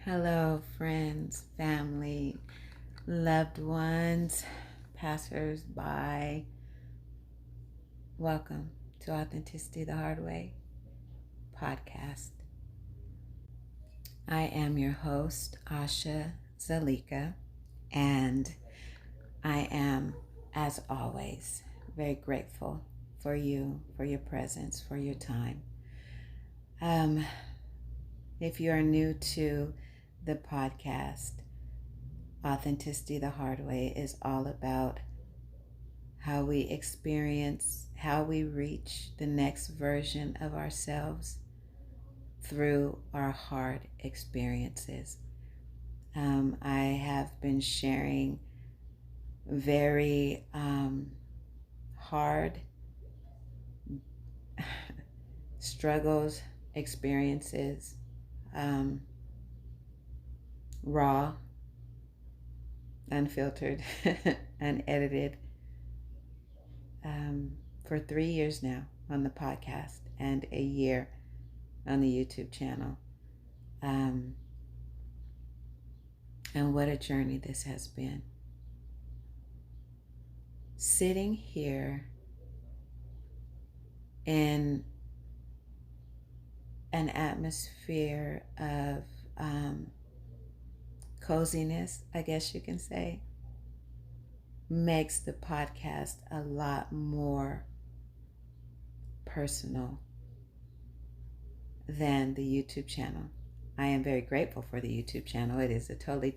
Hello, friends, family, loved ones, passers-by. Welcome to Authenticity the Hard Way podcast. I am your host, Asha Zalika, and I am, as always, very grateful for you, for your presence, for your time. If you are new to the podcast, Authenticity the Hard Way is all about how we experience, how we reach the next version of ourselves through our hard experiences. I have been sharing very hard struggles, experiences, raw, unfiltered, unedited, for 3 years now on the podcast and a year on the YouTube channel. And what a journey this has been. Sitting here in an atmosphere of coziness, I guess you can say, makes the podcast a lot more personal than the YouTube channel. I am very grateful for the YouTube channel. It is a totally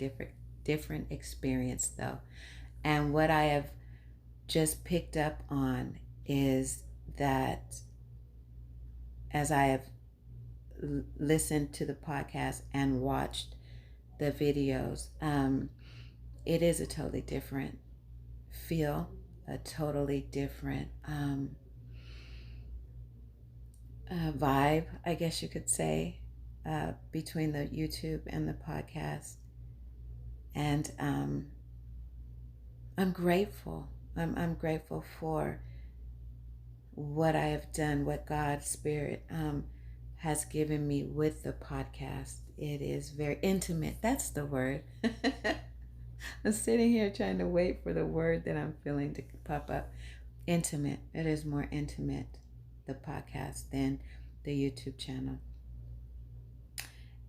different experience though. And what I have just picked up on is that as I have listened to the podcast and watched the videos, it is a totally different feel, a totally different vibe, I guess you could say, between the YouTube and the podcast. And I'm grateful. I'm grateful for what I have done, what God's Spirit has given me with the podcast. It is very intimate. That's the word. I'm sitting here trying to wait for the word that I'm feeling to pop up. Intimate. It is more intimate, the podcast, than the YouTube channel.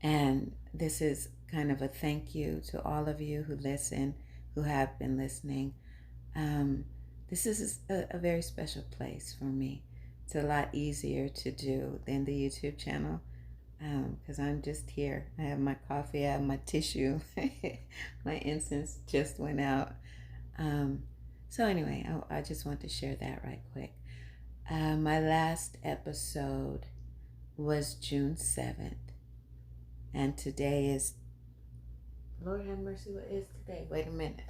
And this is kind of a thank you to all of you who listen, who have been listening. This is a very special place for me. It's a lot easier to do than the YouTube channel because I'm just here. I have my coffee, I have my tissue. My incense just went out. So anyway, I just want to share that right quick. My last episode was June 7th. And today is, Lord have mercy, what is today? Wait a minute.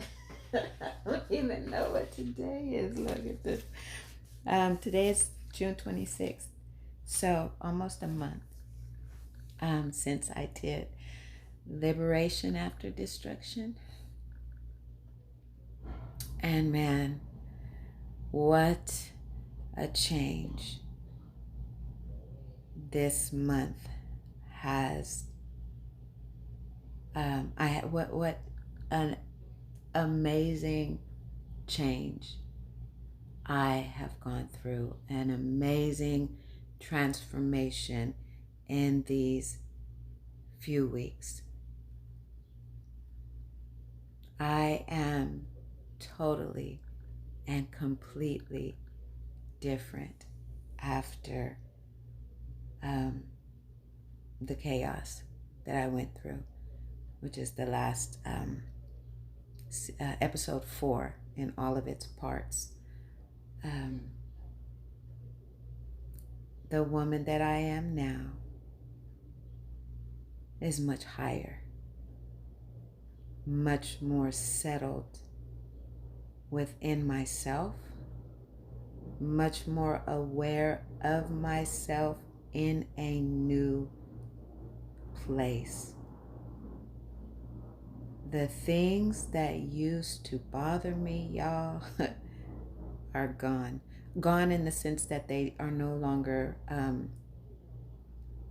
I don't even know what today is. Look at this. Today is June 26th. So almost a month since I did Liberation After Destruction. And man, what a change this month has. What an amazing change I have gone through, an amazing transformation in these few weeks. I am totally and completely different after the chaos that I went through, which is the last episode 4 in all of its parts. The woman that I am now is much higher, much more settled within myself, much more aware of myself in a new place. The things that used to bother me, y'all, are gone. Gone in the sense that they are no longer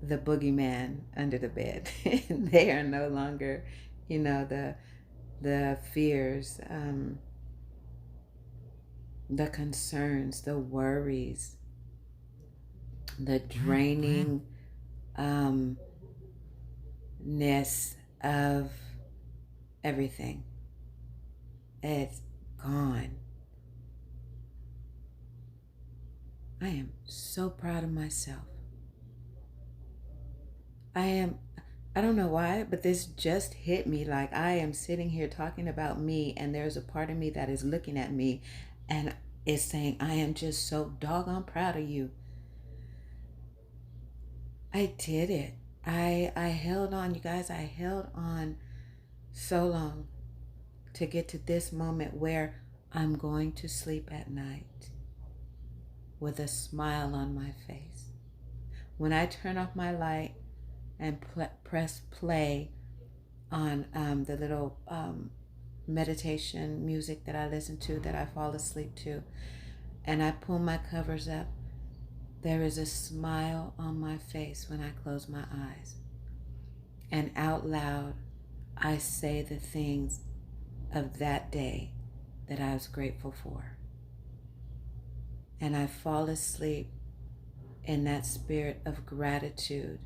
the boogeyman under the bed. They are no longer, the fears, the concerns, the worries, the draining ness of everything. It's gone. I am so proud of myself. I don't know why, but this just hit me. Like, I am sitting here talking about me, and there's a part of me that is looking at me and is saying, I am just so doggone proud of you. I did it. I held on, you guys. I held on so long to get to this moment where I'm going to sleep at night with a smile on my face. When I turn off my light and press play on the little meditation music that I listen to, that I fall asleep to, and I pull my covers up, there is a smile on my face when I close my eyes. And out loud, I say the things of that day that I was grateful for. And I fall asleep in that spirit of gratitude.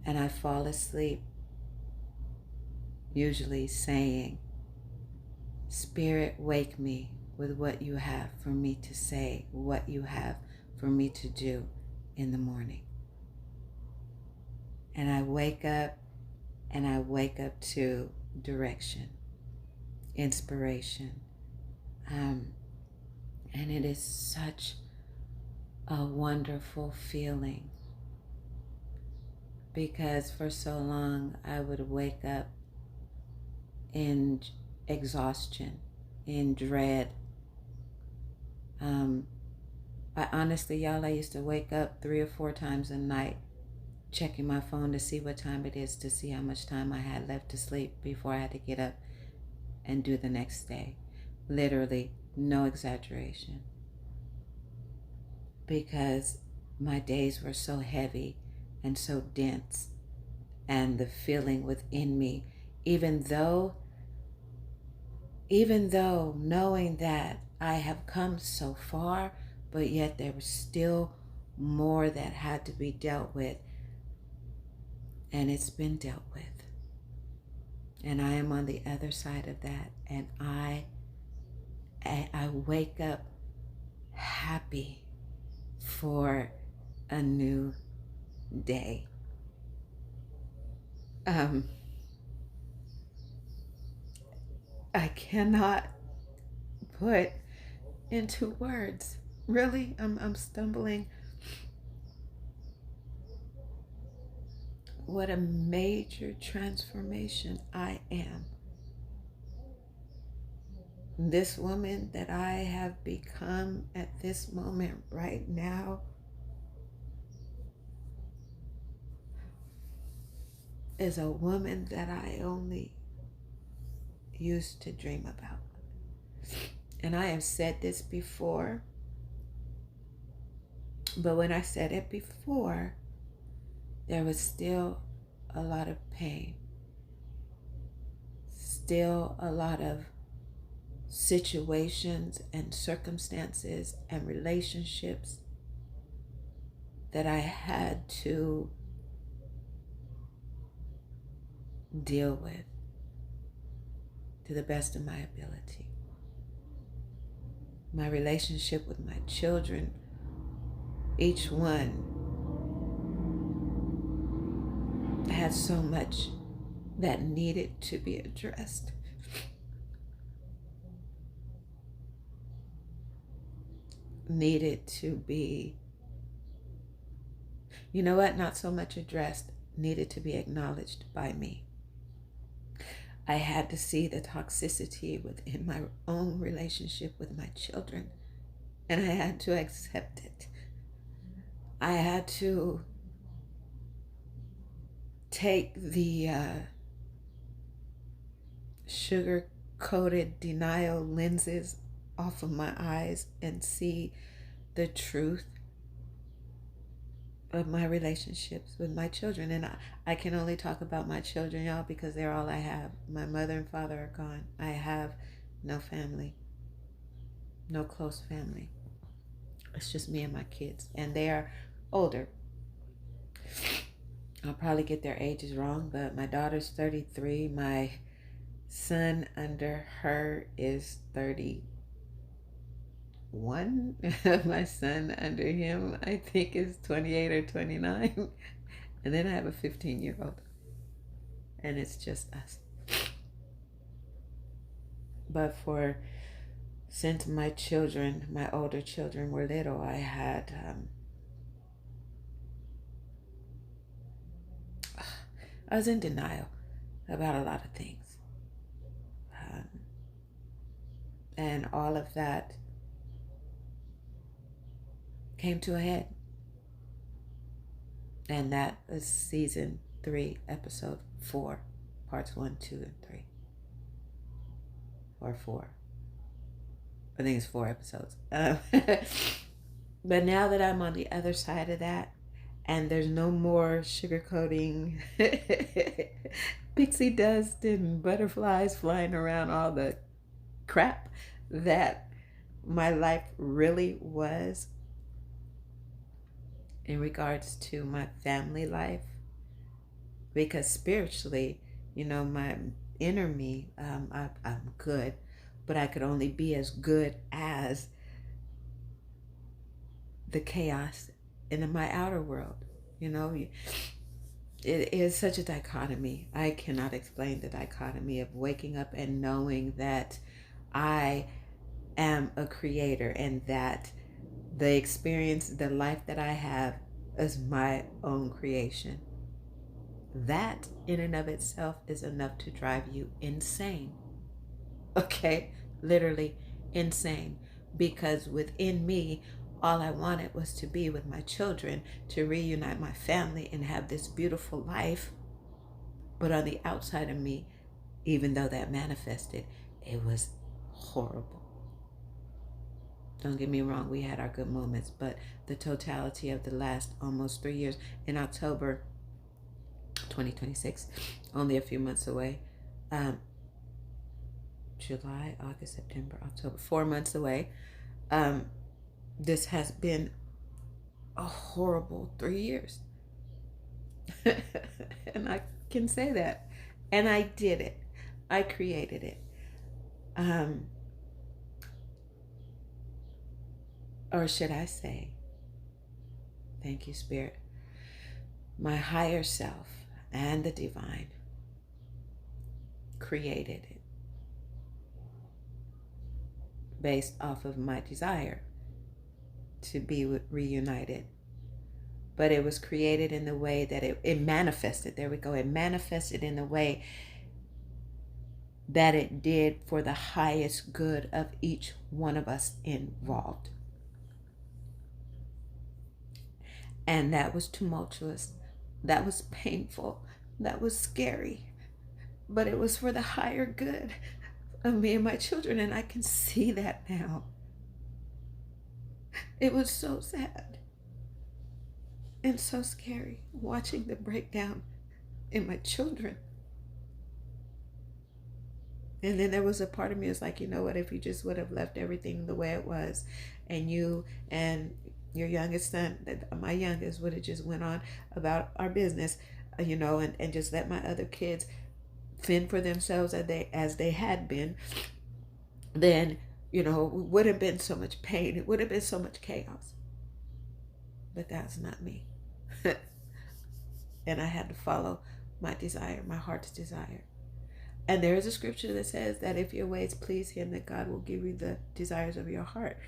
And I fall asleep usually saying, Spirit, wake me with what you have for me to say, what you have for me to do in the morning. And I wake up, and I wake up to direction, inspiration. And it is such a wonderful feeling, because for so long I would wake up in exhaustion, in dread. I honestly, y'all, I used to wake up 3 or 4 times a night checking my phone to see what time it is, to see how much time I had left to sleep before I had to get up and do the next day. Literally, no exaggeration. Because my days were so heavy and so dense, and the feeling within me, even though knowing that I have come so far, but yet there was still more that had to be dealt with, and it's been dealt with. And I am on the other side of that, and I wake up happy for a new day. I cannot put into words. Really, I'm stumbling. What a major transformation I am. This woman that I have become at this moment right now is a woman that I only used to dream about. And I have said this before, but when I said it before, there was still a lot of pain, still a lot of situations and circumstances and relationships that I had to deal with to the best of my ability. My relationship with my children, each one had so much that needed to be addressed. Needed to be, you know what, not so much addressed, needed to be acknowledged by me. I had to see the toxicity within my own relationship with my children, and I had to accept it. I had to take the sugar-coated denial lenses off of my eyes and see the truth of my relationships with my children. And I can only talk about my children, y'all, because they're all I have. My mother and father are gone. I have no family, no close family. It's just me and my kids, and they are older. I'll probably get their ages wrong, but my daughter's 33. My son under her is 31. My son under him, I think, is 28 or 29. And then I have a 15-year-old. And it's just us. But since my children, my older children were little, I was in denial about a lot of things. And all of that came to a head. And that was season 3, episode 4, parts 1, 2, and 3. Or 4. I think it's 4 episodes. But now that I'm on the other side of that, and there's no more sugarcoating, pixie dust and butterflies flying around, all the crap that my life really was in regards to my family life. Because spiritually, my inner me, I'm good, but I could only be as good as the chaos in my outer world. It is such a dichotomy. I cannot explain the dichotomy of waking up and knowing that I am a creator, and that the experience, the life that I have, is my own creation. That in and of itself is enough to drive you insane. Okay? Literally insane. Because within me, all I wanted was to be with my children, to reunite my family and have this beautiful life. But on the outside of me, even though that manifested, it was horrible. Don't get me wrong, we had our good moments, but the totality of the last almost 3 years, in October 2026, only a few months away, July, August, September, October, 4 months away, this has been a horrible 3 years. And I can say that. And I did it. I created it. Or should I say, thank you, Spirit, my higher self and the divine created it based off of my desire to be reunited. But it was created in the way that it manifested. There we go. It manifested in the way that it did for the highest good of each one of us involved. And that was tumultuous. That was painful. That was scary. But it was for the higher good of me and my children. And I can see that now. It was so sad and so scary watching the breakdown in my children. And then there was a part of me that's like, you know what, if you just would have left everything the way it was, and you and your youngest son, my youngest, would have just went on about our business, and just let my other kids fend for themselves as they had been, then, it would have been so much pain. It would have been so much chaos. But that's not me. And I had to follow my desire, my heart's desire. And there is a scripture that says that if your ways please him, that God will give you the desires of your heart.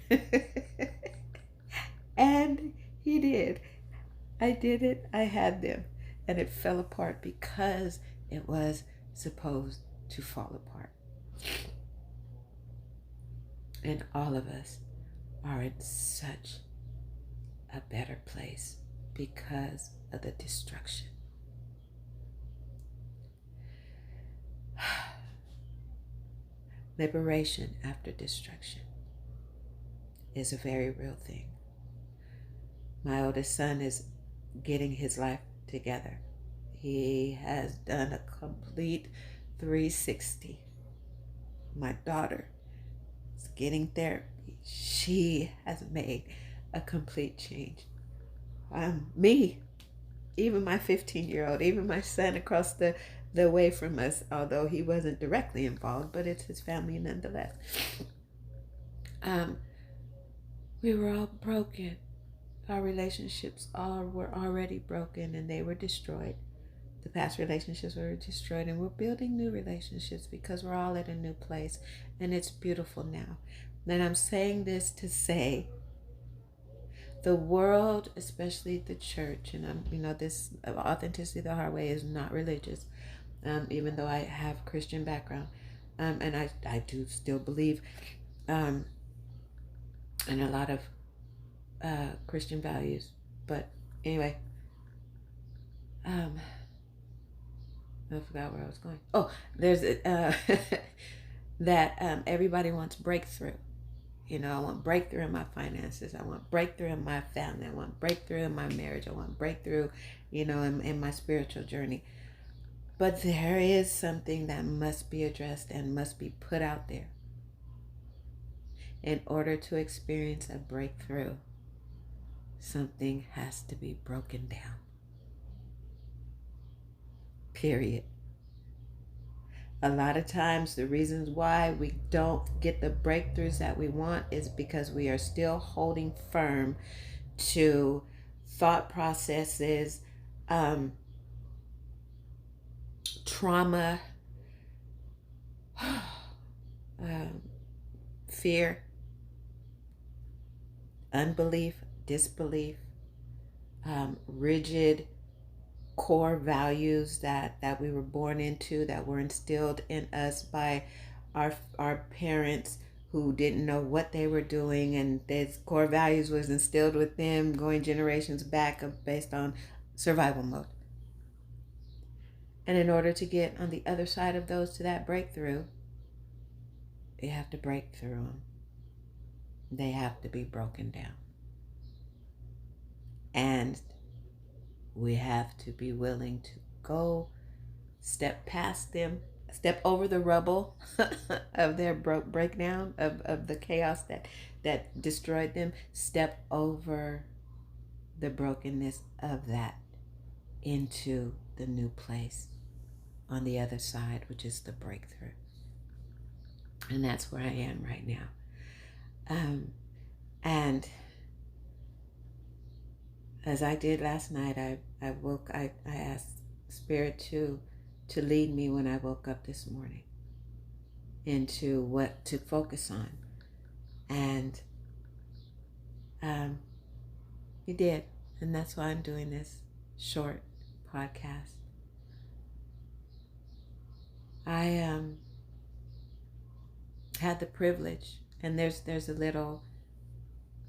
And he did. I did it. I had them. And it fell apart because it was supposed to fall apart. And all of us are in such a better place because of the destruction. Liberation after destruction is a very real thing. My oldest son is getting his life together. He has done a complete 360. My daughter is getting therapy. She has made a complete change. Me, even my 15-year-old, even my son across the way from us, although he wasn't directly involved, but it's his family nonetheless. We were all broken. Our relationships all were already broken and they were destroyed. The past relationships were destroyed, and we're building new relationships because we're all at a new place, and it's beautiful now. And I'm saying this to say the world, especially the church, and this authenticity the hard way is not religious, even though I have Christian background, and I do still believe in a lot of Christian values. But anyway, I forgot where I was going. Oh, there's that everybody wants breakthrough. I want breakthrough in my finances. I want breakthrough in my family. I want breakthrough in my marriage. I want breakthrough, in my spiritual journey. But there is something that must be addressed and must be put out there. In order to experience a breakthrough, something has to be broken down. Period. A lot of times the reasons why we don't get the breakthroughs that we want is because we are still holding firm to thought processes, trauma, fear, unbelief, disbelief, rigid core values that we were born into, that were instilled in us by our parents who didn't know what they were doing, and these core values was instilled with them going generations back based on survival mode. And in order to get on the other side of those to that breakthrough, you have to break through them. They have to be broken down. And we have to be willing to go step past them, step over the rubble of their breakdown, of the chaos that destroyed them, step over the brokenness of that into the new place on the other side, which is the breakthrough. And that's where I am right now. And as I did last night, I asked Spirit to lead me when I woke up this morning into what to focus on. And He did. And that's why I'm doing this short podcast. I had the privilege, and there's a little,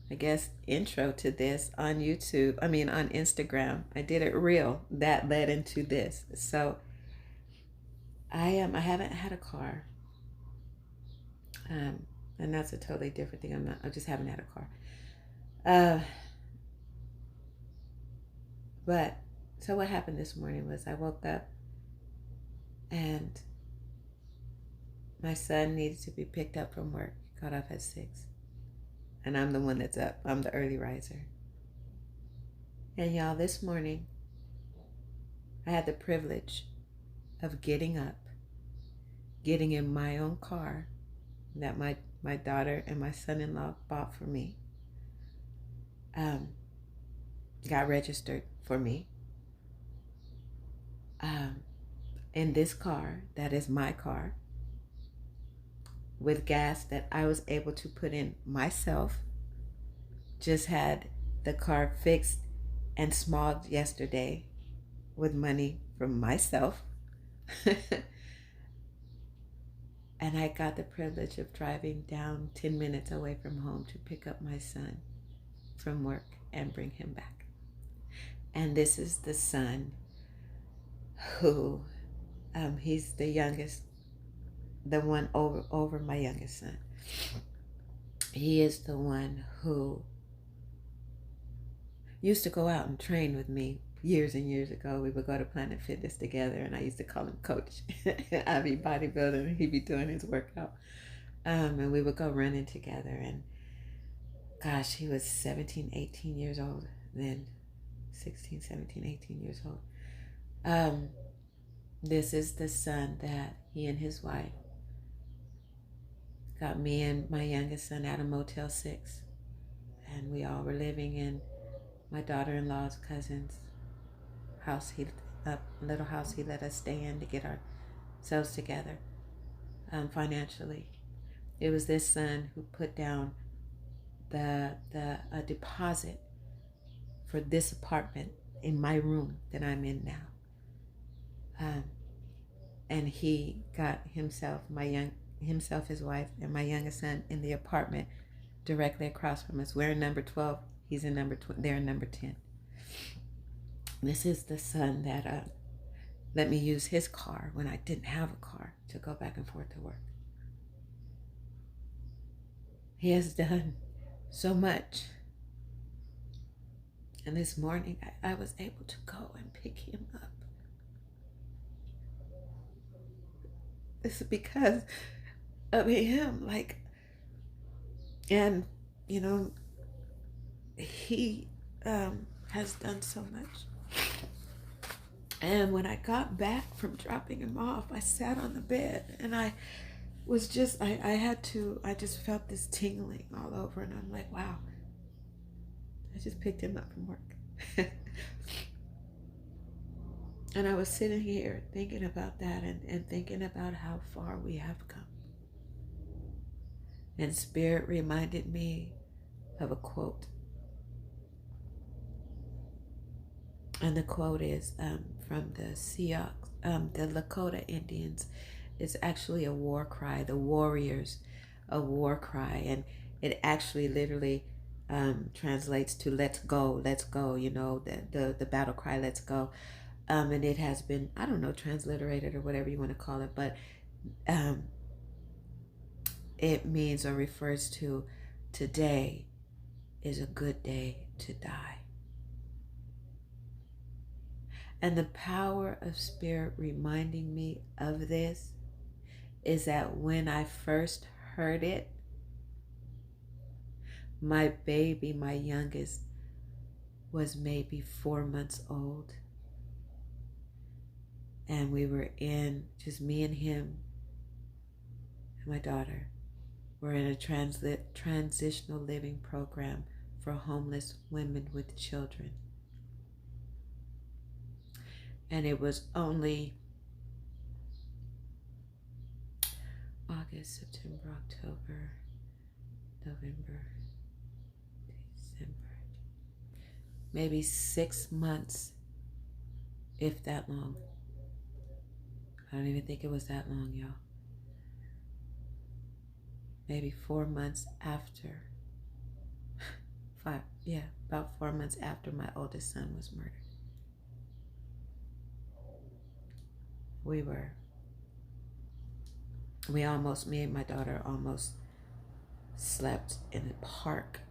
I guess, intro to this on YouTube. On Instagram. I did it real. That led into this. So I haven't had a car. And that's a totally different thing. I just haven't had a car. But so what happened this morning was I woke up and my son needed to be picked up from work. Got off at 6. And I'm the one that's up. I'm the early riser. And y'all, this morning, I had the privilege of getting up, getting in my own car that my daughter and my son-in-law bought for me. Got registered for me. In this car, that is my car, with gas that I was able to put in myself. Just had the car fixed and smalled yesterday with money from myself. And I got the privilege of driving down 10 minutes away from home to pick up my son from work and bring him back. And this is the son who, he's the youngest, the one over my youngest son. He is the one who, used to go out and train with me years and years ago. We would go to Planet Fitness together, and I used to call him Coach. I'd be bodybuilding, and he'd be doing his workout. And we would go running together. And gosh, he was 17, 18 years old then. 16, 17, 18 years old. This is the son that he and his wife got me and my youngest son out of Motel 6. And we all were living in my daughter-in-law's cousin's house. Little house he let us stay in to get ourselves together financially. It was this son who put down the deposit for this apartment in my room that I'm in now. And he got himself, his wife, and my youngest son in the apartment directly across from us. We're in number 12. He's in number 12. They're in number 10. This is the son that let me use his car when I didn't have a car to go back and forth to work. He has done so much. And this morning, I was able to go and pick him up. This is because of him, and he has done so much. And when I got back from dropping him off, I sat on the bed and I was just, I just felt this tingling all over, and I'm like, wow, I just picked him up from work. And I was sitting here thinking about that and thinking about how far we have come. And Spirit reminded me of a quote. And the quote is from the Sioux, the Lakota Indians. It's actually a war cry, the warriors, a war cry. And it actually literally translates to let's go, the battle cry, let's go. And it has been, I don't know, transliterated or whatever you want to call it, but it means or refers to today is a good day to die. And the power of Spirit reminding me of this is that when I first heard it, my baby, my youngest, was maybe 4 months old. And we were in, just me and him and my daughter, we're in a transitional living program for homeless women with children. And it was only August, September, October, November, December, maybe 6 months, if that long. I don't even think it was that long, y'all. Maybe 4 months after, about 4 months after my oldest son was murdered. Me and my daughter almost slept in the park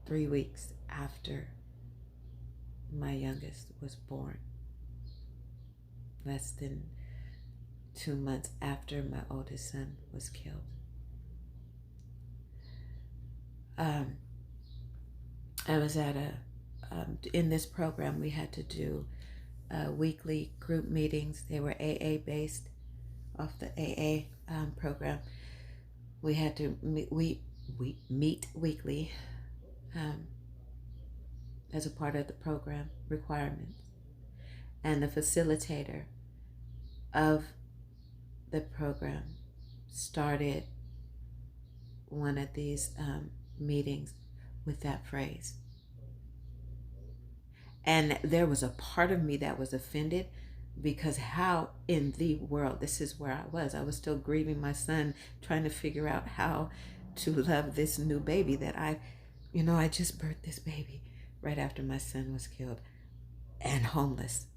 3 weeks after my youngest was born. Less than 2 months after my oldest son was killed. I was at in this program, we had to do weekly group meetings. They were AA based, off the AA program. We had to meet weekly as a part of the program requirements. And the facilitator of the program started one of these meetings with that phrase. And there was a part of me that was offended, because how in the world, this is where I was still grieving my son, trying to figure out how to love this new baby that I just birthed this baby right after my son was killed and homeless.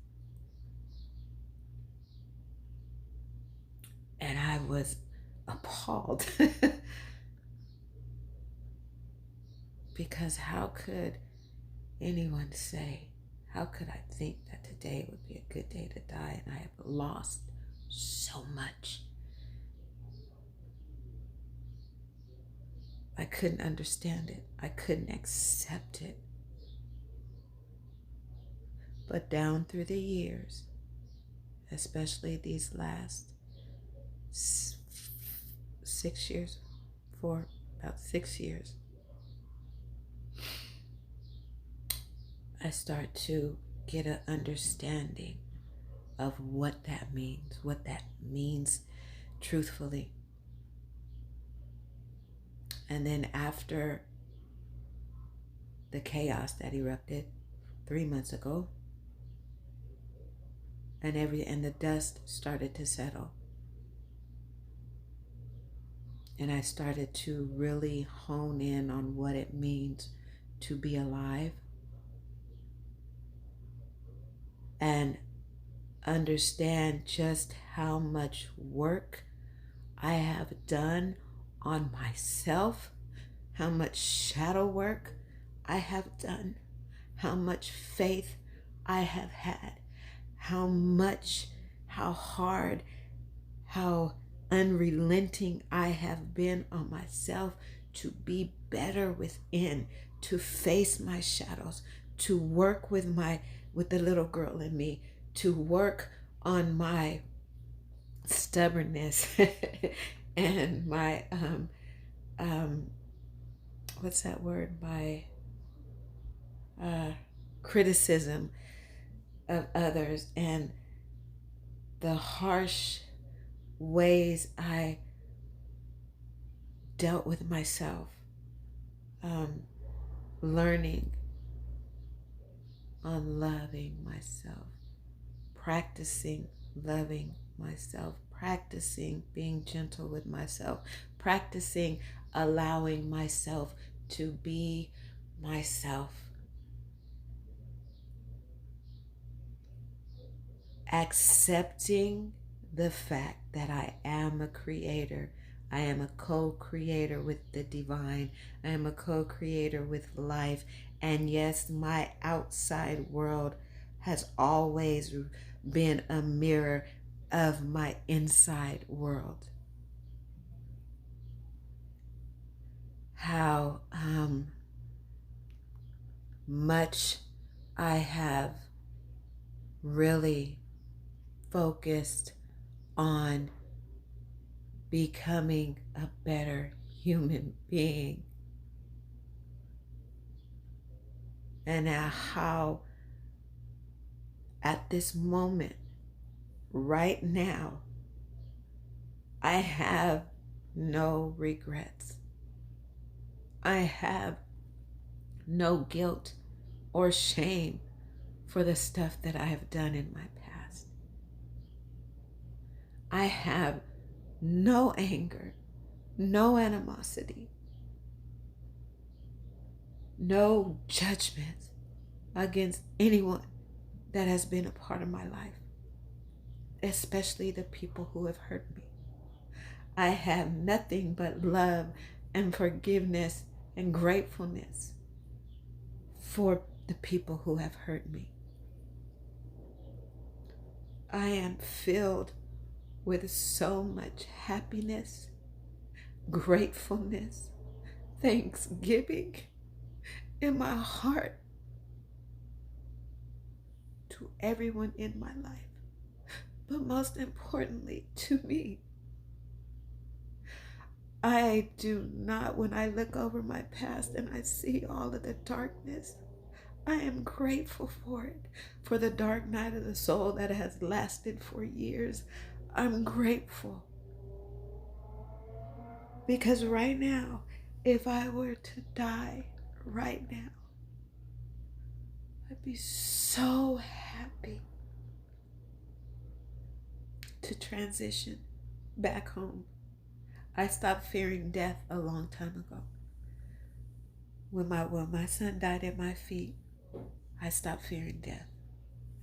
And I was appalled. Because how could anyone say, how could I think that today would be a good day to die, and I have lost so much? I couldn't understand it. I couldn't accept it. But down through the years, especially these last 6 years, for about 6 years, I start to get an understanding of what that means truthfully. And then after the chaos that erupted 3 months ago, and the dust started to settle, and I started to really hone in on what it means to be alive, and understand just how much work I have done on myself, how much shadow work I have done, how much faith I have had, how hard, how unrelenting I have been on myself to be better within, to face my shadows, to work with the little girl in me, to work on my stubbornness and my what's that word? My criticism of others, and the harsh ways I dealt with myself. Learning on loving myself, practicing loving myself, practicing being gentle with myself, practicing allowing myself to be myself, accepting the fact that I am a creator. I am a co-creator with the divine. I am a co-creator with life. And yes, my outside world has always been a mirror of my inside world. How much I have really focused on becoming a better human being, and how at this moment, right now, I have no regrets. I have no guilt or shame for the stuff that I have done in my past. I have no anger, no animosity, no judgment against anyone that has been a part of my life, especially the people who have hurt me. I have nothing but love and forgiveness and gratefulness for the people who have hurt me. I am filled with so much happiness, gratefulness, thanksgiving in my heart to everyone in my life, but most importantly to me. I do not, when I look over my past and I see all of the darkness, I am grateful for it, for the dark night of the soul that has lasted for years. I'm grateful. Because right now, if I were to die right now, I'd be so happy to transition back home. I stopped fearing death a long time ago. When my son died at my feet, I stopped fearing death,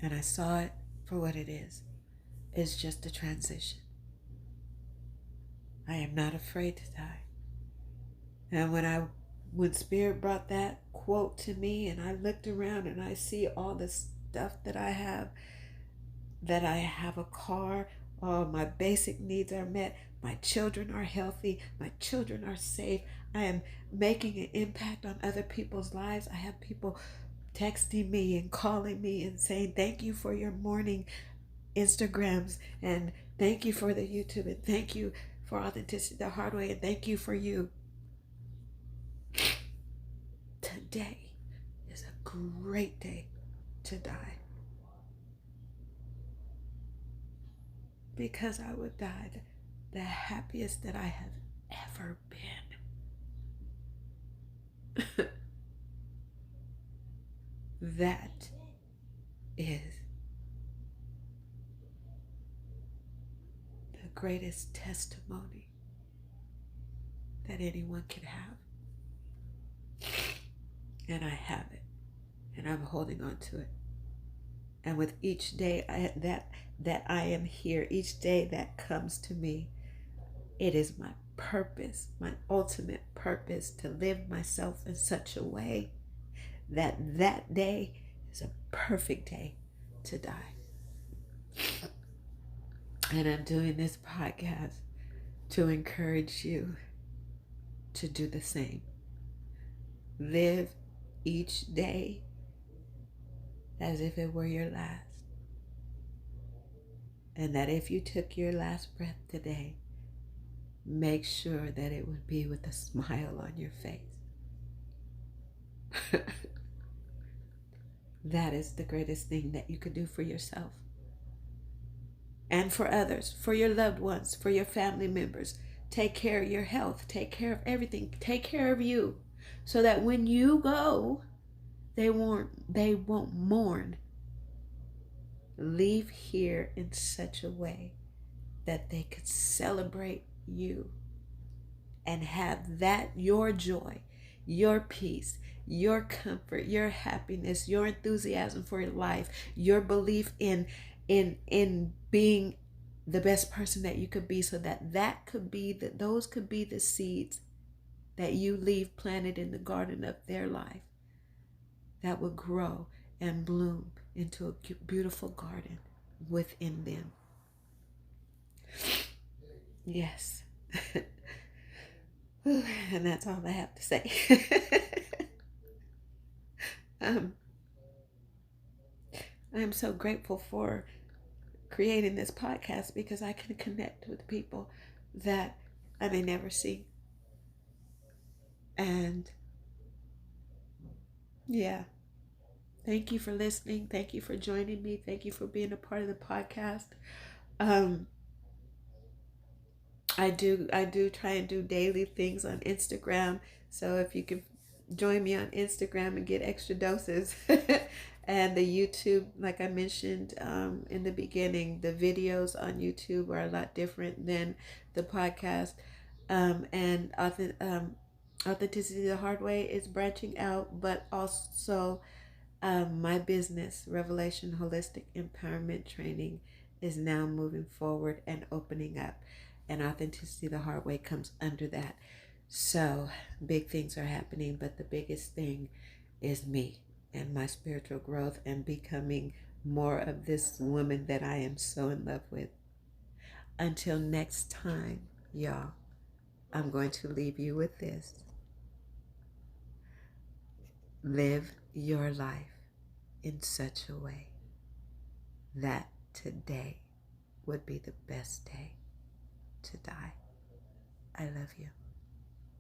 and I saw it for what it is. It's just a transition. I am not afraid to die. And when I when Spirit brought that quote to me, and I looked around and I see all the stuff that I have a car, my basic needs are met, my children are healthy, my children are safe, I am making an impact on other people's lives. I have people texting me and calling me and saying, thank you for your morning Instagrams, and thank you for the YouTube, and thank you for Authenticity the Hard Way, and thank you for you. Today is a great day to die, because I would die the happiest that I have ever been. That is the greatest testimony that anyone can have. And I have it, and I'm holding on to it. And with each day that I am here, each day that comes to me, it is my purpose, my ultimate purpose, to live myself in such a way that that day is a perfect day to die. And I'm doing this podcast to encourage you to do the same. Live each day as if it were your last. And that if you took your last breath today, make sure that it would be with a smile on your face. That is the greatest thing that you could do for yourself and for others, for your loved ones, for your family members. Take care of your health. Take care of everything. Take care of you, so that when you go, they won't mourn. Leave here in such a way that they could celebrate you and have that, your joy, your peace, your comfort, your happiness, your enthusiasm for your life, your belief in being the best person that you could be, so that could be those could be the seeds that you leave planted in the garden of their life, that would grow and bloom into a beautiful garden within them. Yes. And that's all I have to say. I'm so grateful for creating this podcast, because I can connect with people that I may never see. And yeah, thank you for listening. Thank you for joining me. Thank you for being a part of the podcast. I do try and do daily things on Instagram. So if you could join me on Instagram and get extra doses. And the YouTube, like I mentioned in the beginning, the videos on YouTube are a lot different than the podcast. And Authenticity the Hard Way is branching out, but also my business, Revelation Holistic Empowerment Training, is now moving forward and opening up. And Authenticity the Hard Way comes under that. So big things are happening, but the biggest thing is me and my spiritual growth and becoming more of this woman that I am so in love with. Until next time, y'all, I'm going to leave you with this. Live your life in such a way that today would be the best day to die. I love you.